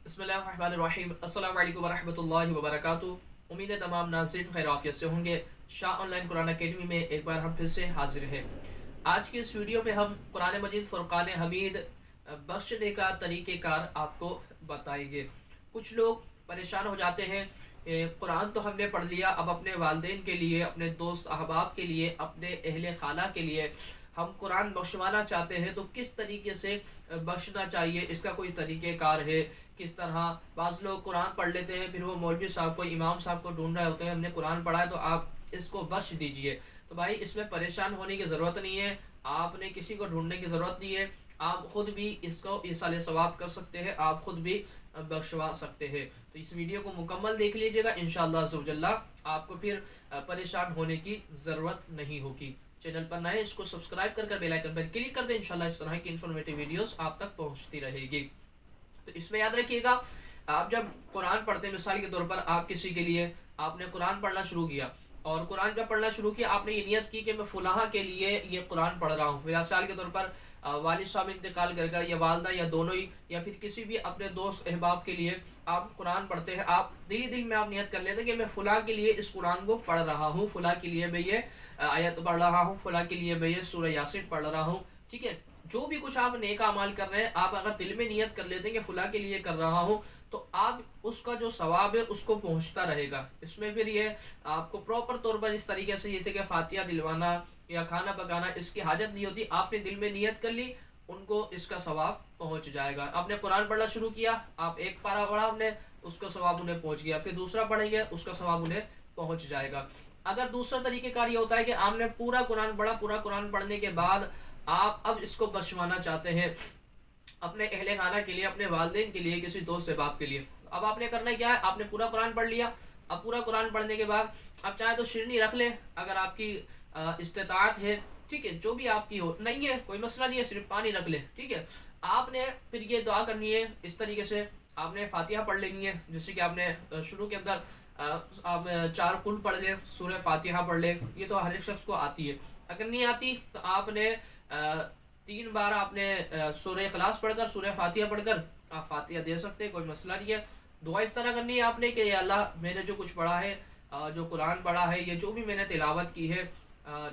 بسم اللہ الرحمن الرحیم۔ السلام علیکم ورحمۃ اللہ وبرکاتہ۔ امید ہے تمام ناظرین خیر عافیت سے ہوں گے۔ شاہ آن لائن قرآن اکیڈمی میں ایک بار ہم پھر سے حاضر ہیں۔ آج کے اس ویڈیو میں ہم قرآن مجید فرقان حمید بخشنے کا طریقہ کار آپ کو بتائیں گے۔ کچھ لوگ پریشان ہو جاتے ہیں، قرآن تو ہم نے پڑھ لیا، اب اپنے والدین کے لیے، اپنے دوست احباب کے لیے، اپنے اہل خالہ کے لیے ہم قرآن بخشوانا چاہتے ہیں، تو کس طریقے سے بخشنا چاہیے، اس کا کوئی طریقہ کار ہے؟ کس طرح بعض لوگ قرآن پڑھ لیتے ہیں، پھر وہ مولوی صاحب کو، امام صاحب کو ڈھونڈ رہے ہوتے ہیں، ہم نے قرآن پڑھا ہے تو آپ اس کو بخش دیجئے۔ تو بھائی اس میں پریشان ہونے کی ضرورت نہیں ہے، آپ نے کسی کو ڈھونڈنے کی ضرورت نہیں ہے، آپ خود بھی اس کو ایصال ثواب کر سکتے ہیں، آپ خود بھی بخشوا سکتے ہیں۔ تو اس ویڈیو کو مکمل دیکھ لیجئے گا، انشاءاللہ عز و جل آپ کو پھر پریشان ہونے کی ضرورت نہیں ہوگی۔ چینل پر نئے اس کو سبسکرائب کر بیل آئیکن پر کلک کر دیں، انشاءاللہ اس طرح کی انفارمیٹیو ویڈیوز آپ تک پہنچتی رہے گی۔ تو اس میں یاد رکھیے گا، آپ جب قرآن پڑھتے ہیں، مثال کے طور پر آپ کسی کے لیے، آپ نے قرآن پڑھنا شروع کیا، اور قرآن جب پڑھنا شروع کیا آپ نے یہ نیت کی کہ میں فلاں کے لیے یہ قرآن پڑھ رہا ہوں۔ مثال کے طور پر والد صاحب انتقال کر گئے، یا والدہ، یا دونوں ہی، یا پھر کسی بھی اپنے دوست احباب کے لیے آپ قرآن پڑھتے ہیں، آپ دل میں آپ نیت کر لیتے ہیں کہ میں فلاں کے لیے اس قرآن کو پڑھ رہا ہوں، فلاں کے لیے میں یہ آیت پڑھ رہا ہوں، فلاں کے لیے میں یہ سورہ یاسین پڑھ رہا ہوں۔ ٹھیک ہے، جو بھی کچھ آپ نیک اعمال کر رہے ہیں، آپ اگر دل میں نیت کر لیتے ہیں کہ فلاں کے لیے کر رہا ہوں، تو آپ اس کا جو ثواب ہے اس کو پہنچتا رہے گا۔ اس میں پھر یہ آپ کو پراپر طور پر اس طریقے سے، جیسے کہ فاتحہ دلوانا یا کھانا پکانا، اس کی حاجت نہیں ہوتی، آپ نے دل میں نیت کر لی، ان کو اس کا ثواب پہنچ جائے گا۔ آپ نے قرآن پڑھنا شروع کیا، آپ ایک پارہ پڑھا، آپ نے اس کا ثواب انہیں پہنچ گیا، پھر دوسرا پڑھیں گے، اس کا ثواب انہیں پہنچ جائے گا۔ اگر دوسرا طریقہ کار یہ ہوتا ہے کہ آپ نے پورا قرآن پڑھا، پورا قرآن پڑھنے کے بعد آپ اب اس کو بخشوانا چاہتے ہیں اپنے اہل خانہ کے لیے، اپنے والدین کے لیے، کسی دوست سے باپ کے لیے، اب آپ نے کرنا کیا ہے، آپ نے پورا قرآن پڑھ لیا، اب پورا قرآن پڑھنے کے بعد آپ چاہیں تو شرنی رکھ لیں اگر آپ کی استطاعت ہے، ٹھیک ہے، جو بھی آپ کی ہو، نہیں ہے کوئی مسئلہ نہیں ہے، صرف پانی رکھ لیں، ٹھیک ہے۔ آپ نے پھر یہ دعا کرنی ہے اس طریقے سے، آپ نے فاتحہ پڑھ لینی ہے، جیسے کہ آپ نے شروع کے اندر آپ 4 قل پڑھ لیں، سورہ فاتحہ پڑھ لیں، یہ تو ہر ایک شخص کو آتی ہے۔ اگر نہیں آتی تو آپ نے 3 بار آپ نے سورہ اخلاص پڑھ کر، سورہ فاتحہ پڑھ کر آپ فاتحہ دے سکتے ہیں، کوئی مسئلہ نہیں ہے۔ دعا اس طرح کرنی ہے آپ نے کہ یا اللہ، میں نے جو کچھ پڑھا ہے، جو قرآن پڑھا ہے، یہ جو بھی میں نے تلاوت کی ہے،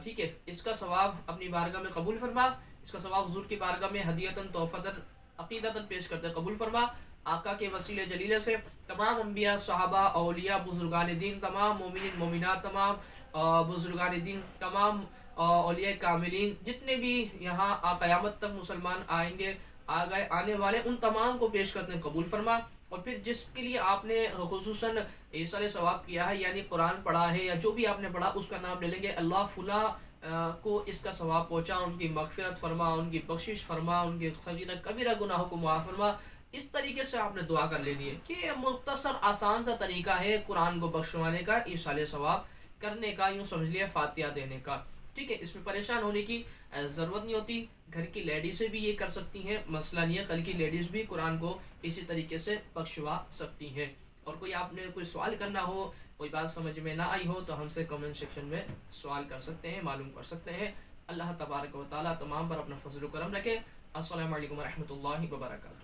ٹھیک ہے، اس کا ثواب اپنی بارگاہ میں قبول فرما، اس کا ثواب حضور کی بارگاہ میں ہدیتاً، تحفتاً، عقیدتاً پیش کرتے قبول فرما۔ آقا کے وسیلے جلیلے سے تمام انبیاء، صحابہ، اولیاء، بزرگان دین، تمام مومنین مومنات، تمام بزرگان دین، تمام اولیاء کاملین، جتنے بھی یہاں قیامت تک مسلمان آئیں گے، آنے والے، ان تمام کو پیش کرتے ہیں قبول فرما۔ اور پھر جس کے لیے آپ نے خصوصاً ایصال ثواب کیا ہے، یعنی قرآن پڑھا ہے یا جو بھی آپ نے پڑھا، اس کا نام لے لیں گے، اللہ فلاں کو اس کا ثواب پہنچا، ان کی مغفرت فرما، ان کی بخشش فرما، ان کے صغیرہ کبیرہ گناہوں کو معاف فرما۔ اس طریقے سے آپ نے دعا کر لینی ہے کہ یہ مختصر آسان سا طریقہ ہے قرآن کو بخشوانے کا، ایصال ثواب کرنے کا، یوں سمجھ لیے فاتحہ دینے کا، ٹھیک ہے۔ اس میں پریشان ہونے کی ضرورت نہیں ہوتی، گھر کی لیڈیزیں بھی یہ کر سکتی ہیں، مسئلہ نہیں ہے، کل کی لیڈیز بھی قرآن کو اسی طریقے سے بخشوا سکتی ہیں۔ اور کوئی آپ نے کوئی سوال کرنا ہو، کوئی بات سمجھ میں نہ آئی ہو، تو ہم سے کمنٹ سیکشن میں سوال کر سکتے ہیں، معلوم کر سکتے ہیں۔ اللہ تبارک و تعالیٰ تمام پر اپنا فضل و کرم رکھے۔ السلام علیکم ورحمۃ اللہ وبرکاتہ۔